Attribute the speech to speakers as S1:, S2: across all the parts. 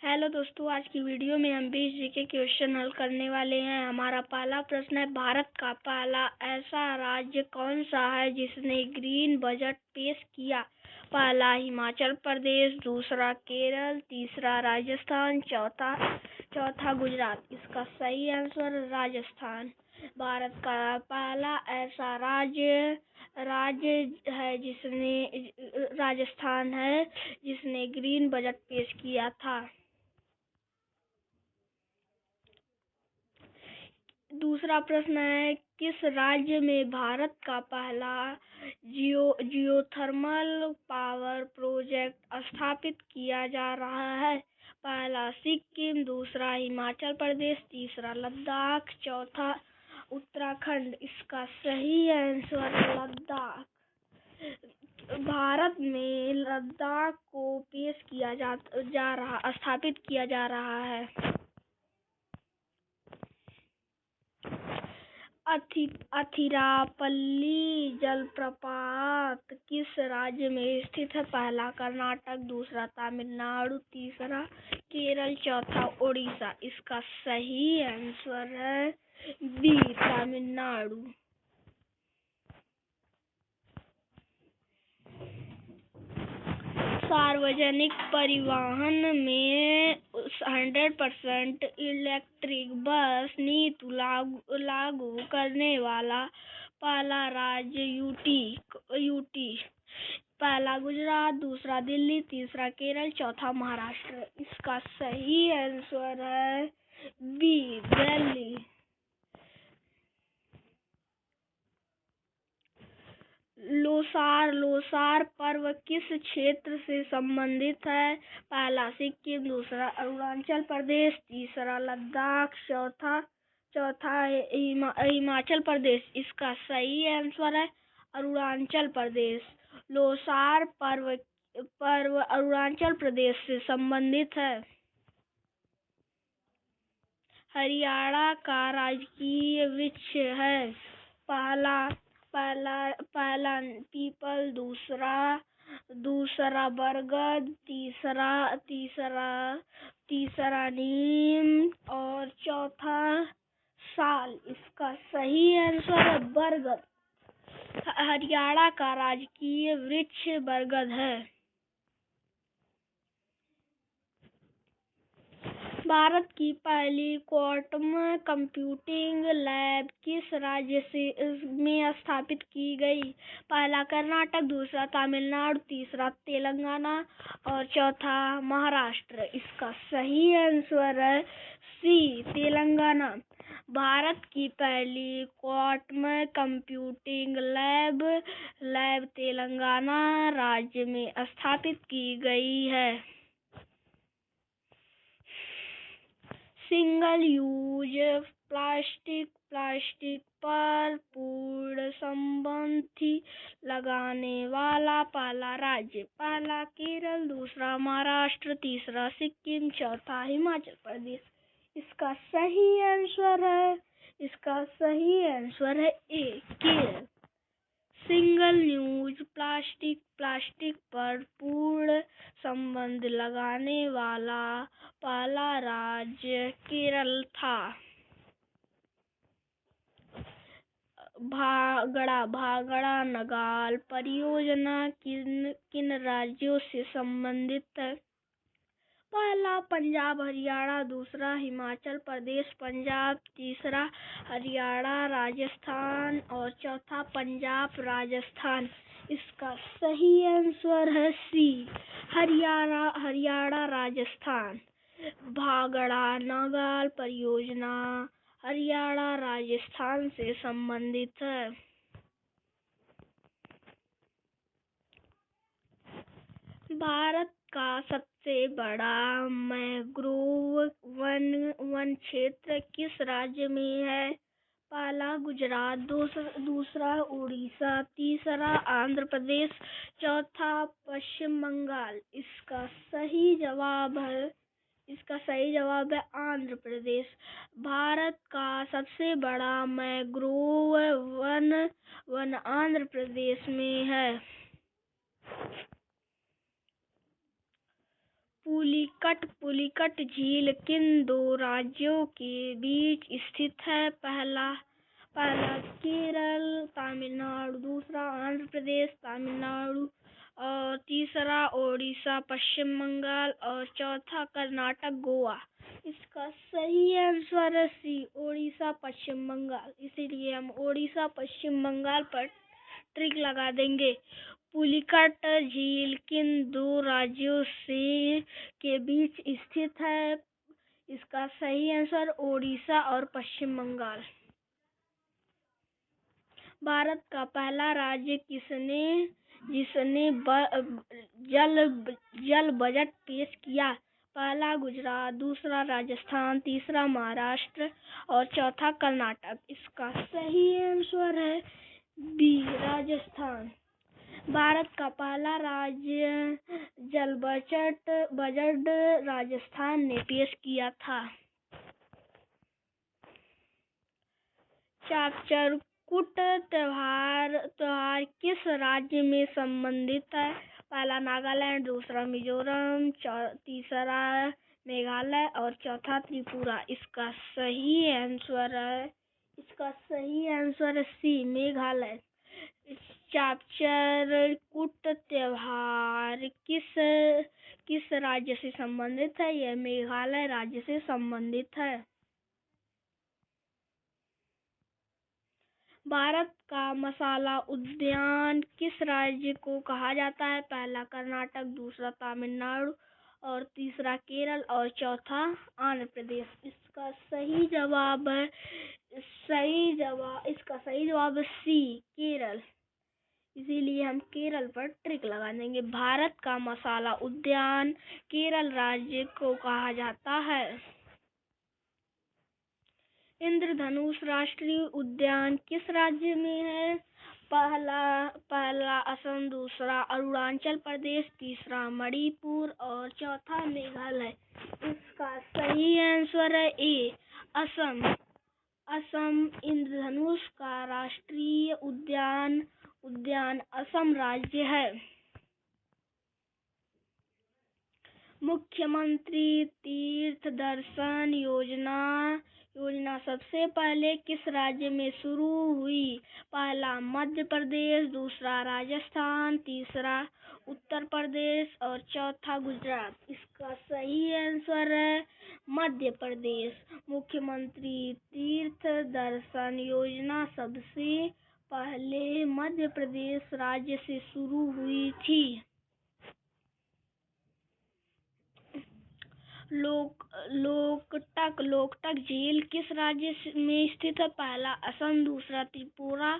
S1: Hello दोस्तों, आज की वीडियो में हम 20 जीके क्वेश्चन हल करने वाले हैं। हमारा पहला प्रश्न है, भारत का पहला ऐसा राज्य कौन सा है जिसने ग्रीन बजट पेश किया? पहला हिमाचल प्रदेश, दूसरा केरल, तीसरा राजस्थान, चौथा गुजरात। इसका सही आंसर राजस्थान। भारत का पहला ऐसा राज्य है जिसने राजस्थान है जिसने ग्रीन बजट पेश किया था। दूसरा प्रश्न है, किस राज्य में भारत का पहला जियोथर्मल पावर प्रोजेक्ट स्थापित किया जा रहा है? पहला सिक्किम, दूसरा हिमाचल प्रदेश, तीसरा लद्दाख, चौथा उत्तराखंड। इसका सही आंसर लद्दाख। भारत में लद्दाख को पेश किया स्थापित किया जा रहा है। अथिरापल्ली जलप्रपात किस राज्य में स्थित है? पहला कर्नाटक, दूसरा तमिलनाडु, तीसरा केरल, चौथा ओडिशा। इसका सही आंसर है बी, तमिलनाडु। सार्वजनिक परिवहन में 100% इलेक्ट्रिक बस नीति लागू करने वाला पहला राज्य यूटी। पहला गुजरात, दूसरा दिल्ली, तीसरा केरल, चौथा महाराष्ट्र। इसका सही आंसर है बी, दिल्ली। लोसार पर्व किस क्षेत्र से संबंधित है? पहला सिक्किम, दूसरा अरुणाचल प्रदेश, तीसरा लद्दाख, चौथा हिमाचल प्रदेश। इसका सही आंसर है अरुणाचल प्रदेश। लोसार पर्व अरुणाचल प्रदेश से संबंधित है। हरियाणा का राजकीय वृक्ष है? पहला पीपल, दूसरा बरगद, तीसरा नीम और चौथा साल। इसका सही आंसर है बरगद। हरियाणा का राजकीय वृक्ष बरगद है। भारत की पहली क्वांटम कंप्यूटिंग लैब किस राज्य में स्थापित की गई? पहला कर्नाटक, दूसरा तमिलनाडु, तीसरा तेलंगाना और चौथा महाराष्ट्र। इसका सही आंसर है सी, तेलंगाना। भारत की पहली क्वांटम कंप्यूटिंग लैब तेलंगाना राज्य में स्थापित की गई है। सिंगल यूज प्लास्टिक पर पूर्ण प्रतिबंध लगाने वाला पहला राज्य? पहला केरल, दूसरा महाराष्ट्र, तीसरा सिक्किम, चौथा हिमाचल प्रदेश। इसका सही आंसर है ए, केरल। सिंगल यूज प्लास्टिक पर पूर्ण प्रतिबंध लगाने वाला पहला राज्य केरल था। भागड़ा नगाल परियोजना किन राज्यों से संबंधित है? पहला पंजाब हरियाणा, दूसरा हिमाचल प्रदेश पंजाब, तीसरा हरियाणा राजस्थान और चौथा पंजाब राजस्थान। इसका सही आंसर है सी, हरियाणा राजस्थान। भागड़ा नगाल परियोजना हरियाणा राजस्थान से संबंधित है। भारत का सबसे बड़ा मैंग्रोव वन क्षेत्र किस राज्य में है? पहला गुजरात, दूसरा उड़ीसा, तीसरा आंध्र प्रदेश, चौथा पश्चिम बंगाल। इसका सही जवाब है आंध्र प्रदेश। भारत का सबसे बड़ा मैंग्रोव वन आंध्र प्रदेश में है। पुलिकट झील किन दो राज्यों के बीच स्थित है? पहला केरल तमिलनाडु, दूसरा आंध्र प्रदेश तमिलनाडु, और तीसरा ओडिशा पश्चिम बंगाल, और चौथा कर्नाटक गोवा। इसका सही आंसर है सी, ओडिशा पश्चिम बंगाल। इसीलिए हम ओडिशा पश्चिम बंगाल पर ट्रिक लगा देंगे। पुलिकट झील किन दो राज्यों के बीच स्थित है? इसका सही आंसर ओडिशा और पश्चिम बंगाल। भारत का पहला राज्य जिसने जल बजट पेश किया? पहला गुजरात, दूसरा राजस्थान, तीसरा महाराष्ट्र और चौथा कर्नाटक। इसका सही आंसर है बी, राजस्थान। भारत का पहला राज्य जल बजट राजस्थान ने पेश किया था। चाकचरकुट त्योहार किस राज्य में संबंधित है? पहला नागालैंड, दूसरा मिजोरम, तीसरा मेघालय और चौथा त्रिपुरा। इसका सही आंसर है सी, मेघालय। चाकचरकुट त्योहार किस राज्य से संबंधित है? यह मेघालय राज्य से संबंधित है। भारत का मसाला उद्यान किस राज्य को कहा जाता है? पहला कर्नाटक, दूसरा तमिलनाडु और तीसरा केरल और चौथा आंध्र प्रदेश। इसका सही जवाब है सी, केरल। इसीलिए हम केरल पर ट्रिक लगा देंगे। भारत का मसाला उद्यान केरल राज्य को कहा जाता है। इंद्रधनुष राष्ट्रीय उद्यान किस राज्य में है? पहला असम, दूसरा अरुणाचल प्रदेश, तीसरा मणिपुर और चौथा मेघालय। इसका सही आंसर है ए, असम। असम इंद्रधनुष का राष्ट्रीय उद्यान असम राज्य है। मुख्यमंत्री तीर्थ दर्शन योजना सबसे पहले किस राज्य में शुरू हुई? पहला मध्य प्रदेश, दूसरा राजस्थान, तीसरा उत्तर प्रदेश और चौथा गुजरात। इसका सही आंसर है मध्य प्रदेश। मुख्यमंत्री तीर्थ दर्शन योजना सबसे पहले मध्य प्रदेश राज्य से शुरू हुई थी। लोकटक झील किस राज्य में स्थित है? पहला असम, दूसरा त्रिपुरा,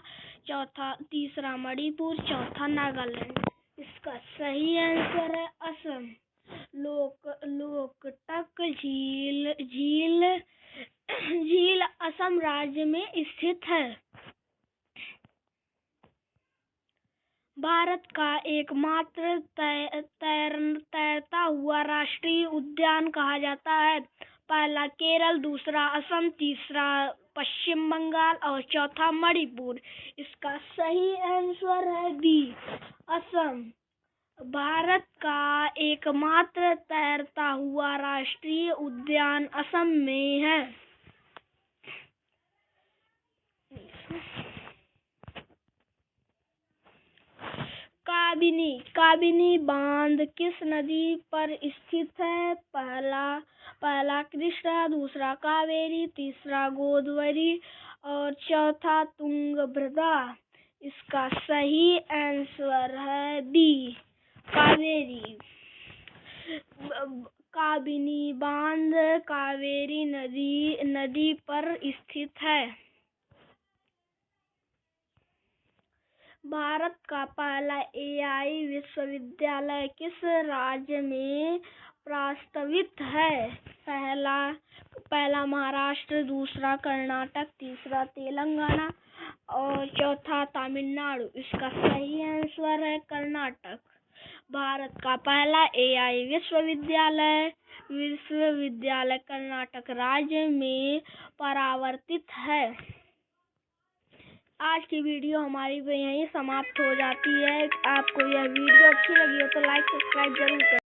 S1: तीसरा मणिपुर, चौथा नागालैंड। इसका सही आंसर है असम। लोकटक झील असम राज्य में स्थित है। भारत का एकमात्र तैरता हुआ राष्ट्रीय उद्यान कहा जाता है? पहला केरल, दूसरा असम, तीसरा पश्चिम बंगाल और चौथा मणिपुर। इसका सही आंसर है बी, असम। भारत का एकमात्र तैरता हुआ राष्ट्रीय उद्यान असम में है। काबिनी बांध किस नदी पर स्थित है? पहला कृष्णा, दूसरा कावेरी, तीसरा गोदावरी और चौथा तुंगभद्रा। इसका सही आंसर है बी, कावेरी। काबिनी बांध कावेरी नदी पर स्थित है। भारत का पहला एआई विश्वविद्यालय किस राज्य में प्रस्तावित है? पहला महाराष्ट्र, दूसरा कर्नाटक, तीसरा तेलंगाना और चौथा तमिलनाडु। इसका सही आंसर है कर्नाटक। भारत का पहला एआई विश्वविद्यालय कर्नाटक राज्य में परावर्तित है। आज की वीडियो हमारी यहीं समाप्त हो जाती है। आपको यह वीडियो अच्छी लगी हो तो लाइक सब्सक्राइब जरूर करें।